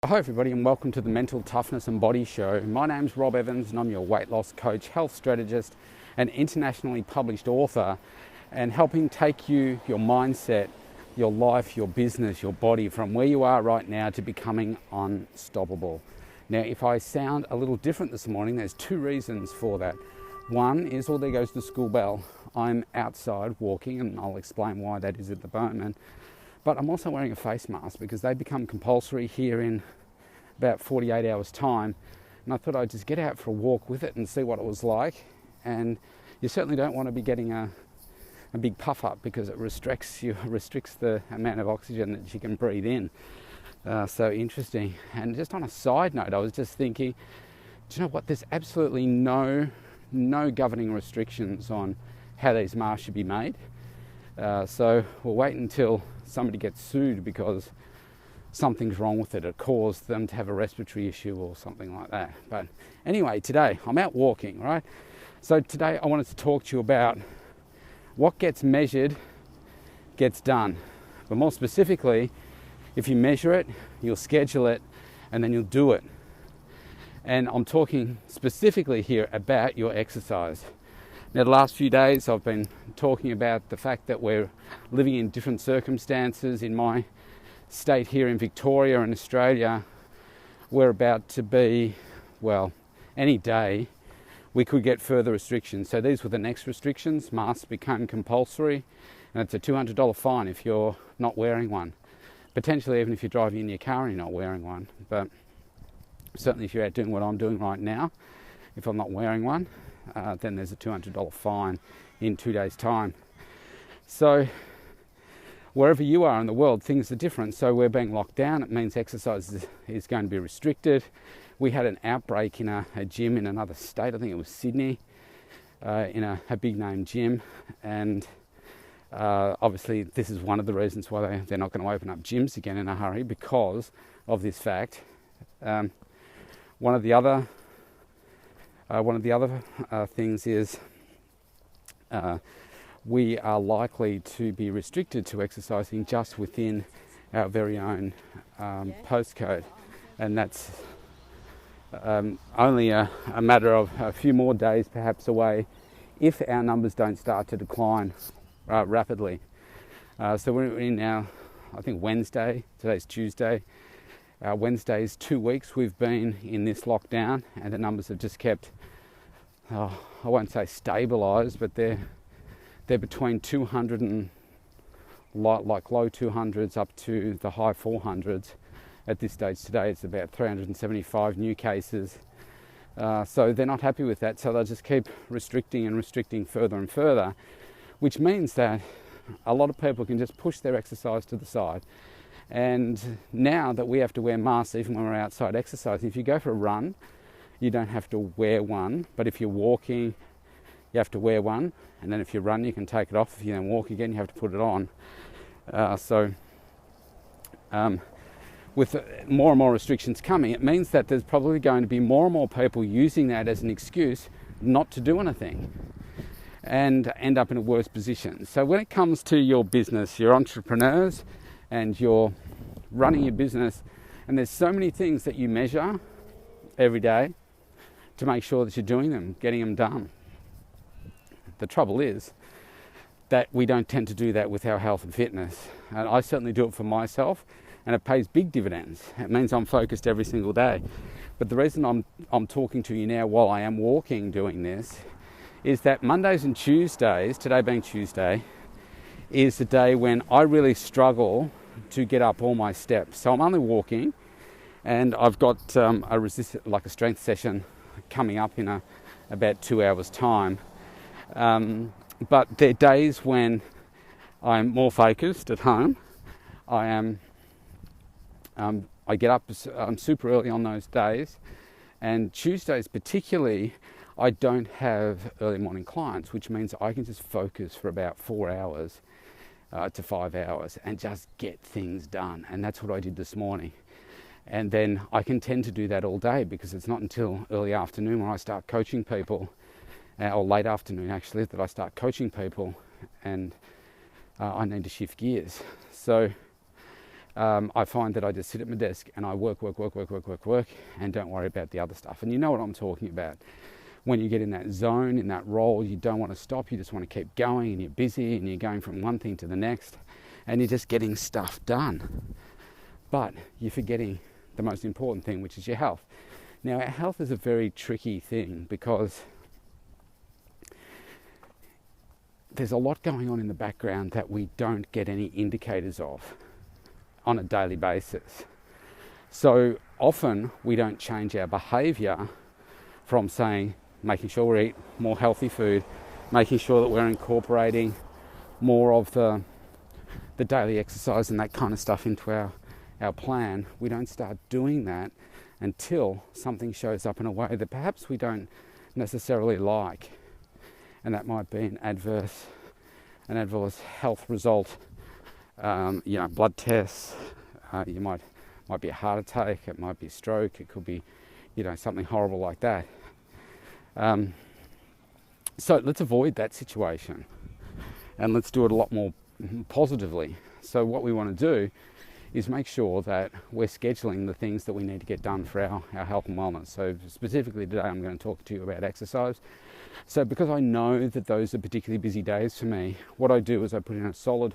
Hi everybody and welcome to the Mental Toughness and Body Show. My name's Rob Evans and I'm your weight loss coach, health strategist and internationally published author, and helping take you, your mindset, your life, your business, your body from where you are right now to becoming unstoppable. Now, if I sound a little different this morning, there's two reasons for that. One is, there goes the school bell. I'm outside walking and I'll explain why that is at the moment. But I'm also wearing a face mask because they become compulsory here in about 48 hours time. And I thought I'd just get out for a walk with it and see what it was like. And you certainly don't want to be getting a big puff up because it restricts the amount of oxygen that you can breathe in. So interesting. And just on a side note, I was just thinking, do you know what? There's absolutely no governing restrictions on how these masks should be made. So we'll wait until somebody gets sued because something's wrong with it. It caused them to have a respiratory issue or something like that. But anyway, today I'm out walking, right? So today I wanted to talk to you about what gets measured gets done. But more specifically, if you measure it, you'll schedule it, and then you'll do it. And I'm talking specifically here about your exercise. Now, the last few days I've been talking about the fact that we're living in different circumstances. In my state here in Victoria and Australia, we're about to be, any day we could get further restrictions. So these were the next restrictions. Masks became compulsory, and it's a $200 fine if you're not wearing one. Potentially even if you're driving in your car and you're not wearing one. But certainly if you're out doing what I'm doing right now, if I'm not wearing one, then there's a $200 fine in 2 days' time. So wherever you are in the world, things are different. So we're being locked down. It means exercise is going to be restricted. We had an outbreak in a gym in another state. I think it was Sydney, in a big name gym. And obviously this is one of the reasons why they're not going to open up gyms again in a hurry, because of this fact. One of the other things is we are likely to be restricted to exercising just within our very own postcode, and that's only a matter of a few more days perhaps away if our numbers don't start to decline rapidly. So we're in now, I think Wednesday, today's Tuesday. Wednesday's 2 weeks we've been in this lockdown, and the numbers have just kept, I won't say stabilised, but they're between 200 and like low 200s up to the high 400s. At this stage today, it's about 375 new cases. So they're not happy with that, so they'll just keep restricting further and further, which means that a lot of people can just push their exercise to the side. And now that we have to wear masks even when we're outside exercising, if you go for a run, you don't have to wear one, but if you're walking, you have to wear one, and then if you run, you can take it off. If you then walk again, you have to put it on. With more and more restrictions coming, it means that there's probably going to be more and more people using that as an excuse not to do anything and end up in a worse position. So when it comes to your business, you're entrepreneurs and you're running your business, and there's so many things that you measure every day to make sure that you're doing them, getting them done. The trouble is that we don't tend to do that with our health and fitness. And I certainly do it for myself, and it pays big dividends. It means I'm focused every single day. But the reason I'm talking to you now while I am walking doing this is that Mondays and Tuesdays, today being Tuesday, is the day when I really struggle to get up all my steps. So I'm only walking, and I've got a strength session coming up in about 2 hours time. But there are days when I'm more focused at home. I get up super early on those days, and Tuesdays particularly, I don't have early morning clients, which means I can just focus for about 4 hours to 5 hours and just get things done. And that's what I did this morning. And then I can tend to do that all day because it's not until early afternoon when I start coaching people, or late afternoon actually, that I start coaching people, and I need to shift gears. So I find that I just sit at my desk and I work, and don't worry about the other stuff. And you know what I'm talking about. When you get in that zone, in that role, you don't want to stop, you just want to keep going, and you're busy and you're going from one thing to the next, and you're just getting stuff done. But you're forgetting the most important thing, which is your health. Now, our health is a very tricky thing because there's a lot going on in the background that we don't get any indicators of on a daily basis. So often we don't change our behaviour from saying, making sure we eat more healthy food, making sure that we're incorporating more of the daily exercise and that kind of stuff into our plan. We don't start doing that until something shows up in a way that perhaps we don't necessarily like. And that might be an adverse health result. Blood tests. You might be a heart attack. It might be a stroke. It could be, something horrible like that. So let's avoid that situation, and let's do it a lot more positively. So what we want to do is make sure that we're scheduling the things that we need to get done for our health and wellness. So specifically today, I'm going to talk to you about exercise. So because I know that those are particularly busy days for me, what I do is I put in a solid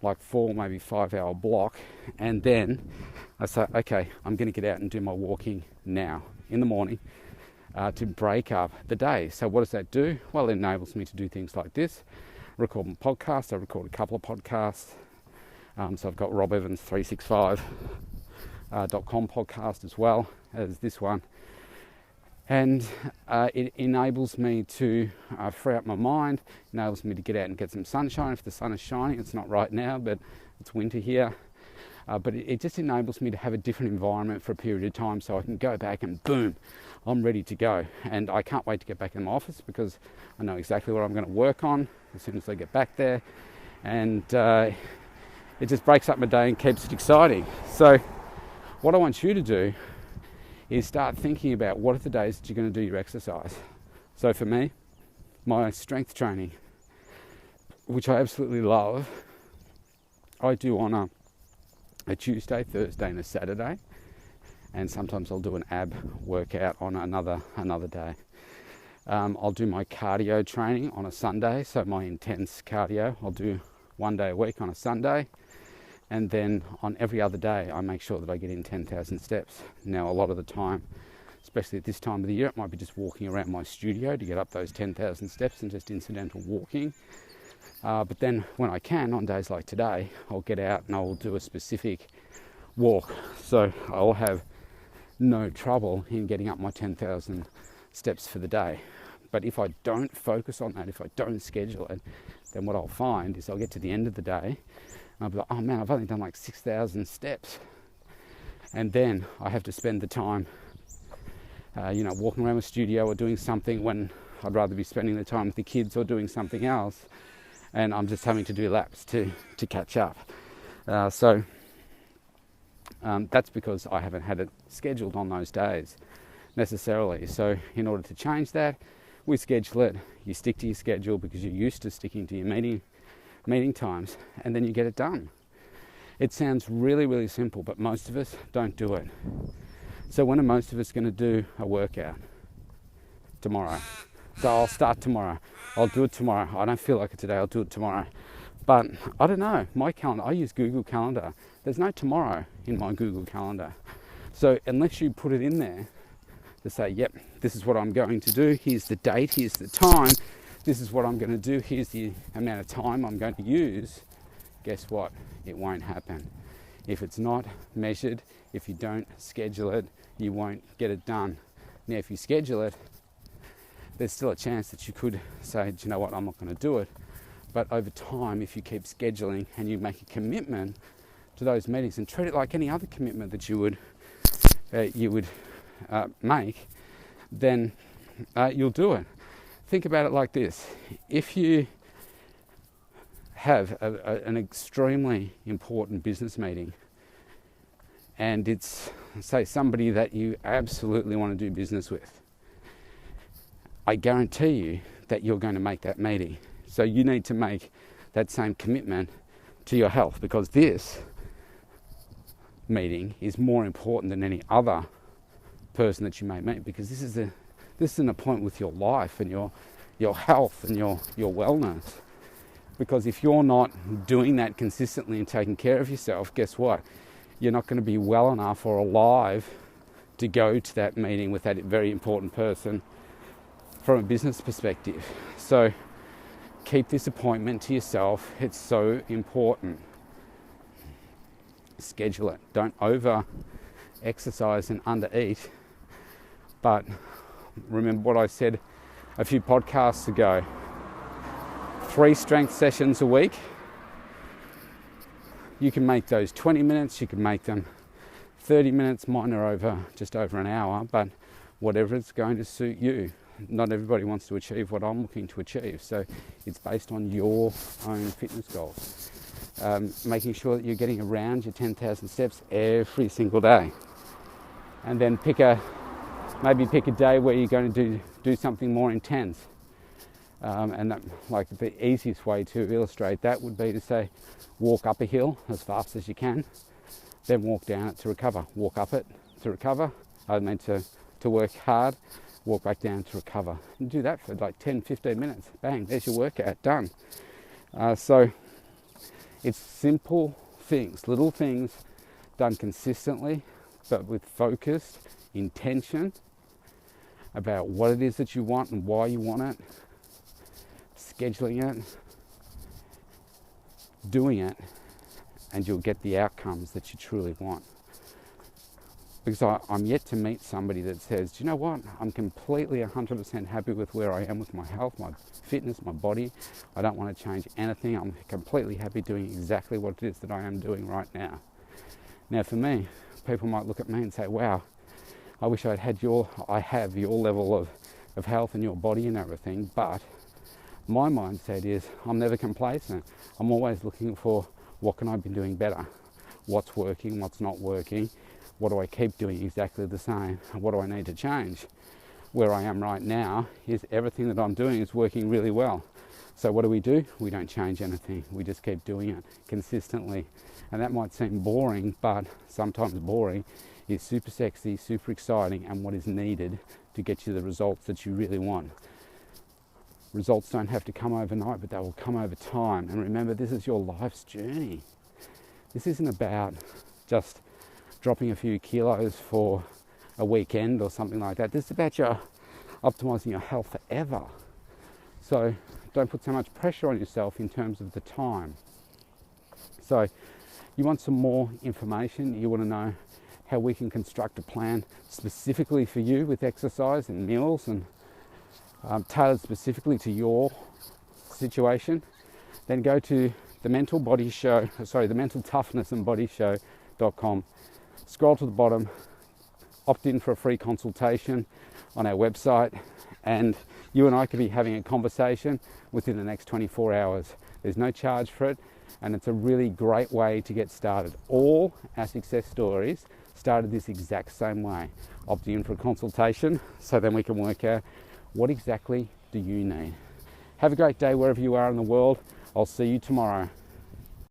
4, maybe 5 hour block, and then I say, okay, I'm going to get out and do my walking now in the morning to break up the day. So what does that do? Well, it enables me to do things like this: record my podcast. I record a couple of podcasts. So I've got robevans365.com podcast as well as this one. And it enables me to free up my mind, enables me to get out and get some sunshine if the sun is shining. It's not right now, but it's winter here. But it just enables me to have a different environment for a period of time, so I can go back and boom, I'm ready to go. And I can't wait to get back in my office because I know exactly what I'm going to work on as soon as I get back there. And it just breaks up my day and keeps it exciting. So what I want you to do is start thinking about what are the days that you're going to do your exercise. So for me, my strength training, which I absolutely love, I do on a Tuesday, Thursday and a Saturday, and sometimes I'll do an ab workout on another day. I'll do my cardio training on a Sunday, so my intense cardio I'll do 1 day a week on a Sunday, and then on every other day I make sure that I get in 10,000 steps. Now a lot of the time, especially at this time of the year, it might be just walking around my studio to get up those 10,000 steps and just incidental walking. But then when I can, on days like today, I'll get out and I'll do a specific walk. So I'll have no trouble in getting up my 10,000 steps for the day. But if I don't focus on that, if I don't schedule it, then what I'll find is I'll get to the end of the day and I'll be like, oh man, I've only done 6,000 steps. And then I have to spend the time, walking around the studio or doing something when I'd rather be spending the time with the kids or doing something else. And I'm just having to do laps to catch up. So that's because I haven't had it scheduled on those days necessarily. So in order to change that, we schedule it. You stick to your schedule because you're used to sticking to your meeting times, and then you get it done. It sounds really, really simple, but most of us don't do it. So when are most of us going to do a workout? Tomorrow. So I'll start tomorrow. I'll do it tomorrow. I don't feel like it today. I'll do it tomorrow. But I don't know. My calendar, I use Google Calendar. There's no tomorrow in my Google Calendar. So unless you put it in there to say, yep, this is what I'm going to do. Here's the date. Here's the time. This is what I'm going to do. Here's the amount of time I'm going to use. Guess what? It won't happen. If it's not measured, if you don't schedule it, you won't get it done. Now, if you schedule it, there's still a chance that you could say, do you know what, I'm not going to do it. But over time, if you keep scheduling and you make a commitment to those meetings and treat it like any other commitment that you would make, then you'll do it. Think about it like this. If you have an extremely important business meeting and it's, say, somebody that you absolutely want to do business with, I guarantee you that you're going to make that meeting. So you need to make that same commitment to your health, because this meeting is more important than any other person that you may meet, because this is an appointment with your life and your health and your wellness. Because if you're not doing that consistently and taking care of yourself, guess what? You're not going to be well enough or alive to go to that meeting with that very important person from a business perspective. So keep this appointment to yourself. It's so important. Schedule it. Don't over exercise and under eat. But remember what I said a few podcasts ago. 3 strength sessions a week. You can make those 20 minutes, you can make them 30 minutes, mine are just over an hour, but whatever is going to suit you. Not everybody wants to achieve what I'm looking to achieve, so it's based on your own fitness goals. Making sure that you're getting around your 10,000 steps every single day. And then maybe pick a day where you're going to do something more intense. And that, like the easiest way to illustrate that would be to say, walk up a hill as fast as you can, then walk down it to recover. Walk up it to recover. I mean to work hard, walk back down to recover. And do that for like 10, 15 minutes. Bang, there's your workout, done. So it's simple things, little things done consistently, but with focused intention about what it is that you want and why you want it, scheduling it, doing it, and you'll get the outcomes that you truly want. Because I'm yet to meet somebody that says, do you know what, I'm completely 100% happy with where I am with my health, my fitness, my body. I don't want to change anything. I'm completely happy doing exactly what it is that I am doing right now. Now for me, people might look at me and say, wow, I wish I have your level of health and your body and everything, but my mindset is I'm never complacent. I'm always looking for what can I be doing better? What's working, what's not working? What do I keep doing exactly the same? What do I need to change? Where I am right now is everything that I'm doing is working really well. So what do? We don't change anything. We just keep doing it consistently. And that might seem boring, but sometimes boring is super sexy, super exciting, and what is needed to get you the results that you really want. Results don't have to come overnight, but they will come over time. And remember, this is your life's journey. This isn't about just dropping a few kilos for a weekend or something like that. This is about your optimizing your health forever. So don't put so much pressure on yourself in terms of the time. So you want some more information, you want to know how we can construct a plan specifically for you with exercise and meals and tailored specifically to your situation, then go to the Mental Toughness and Body Show.com. Scroll to the bottom, opt in for a free consultation on our website, and you and I could be having a conversation within the next 24 hours. There's no charge for it, and it's a really great way to get started. All our success stories started this exact same way. Opt in for a consultation so then we can work out what exactly do you need. Have a great day wherever you are in the world. I'll see you tomorrow.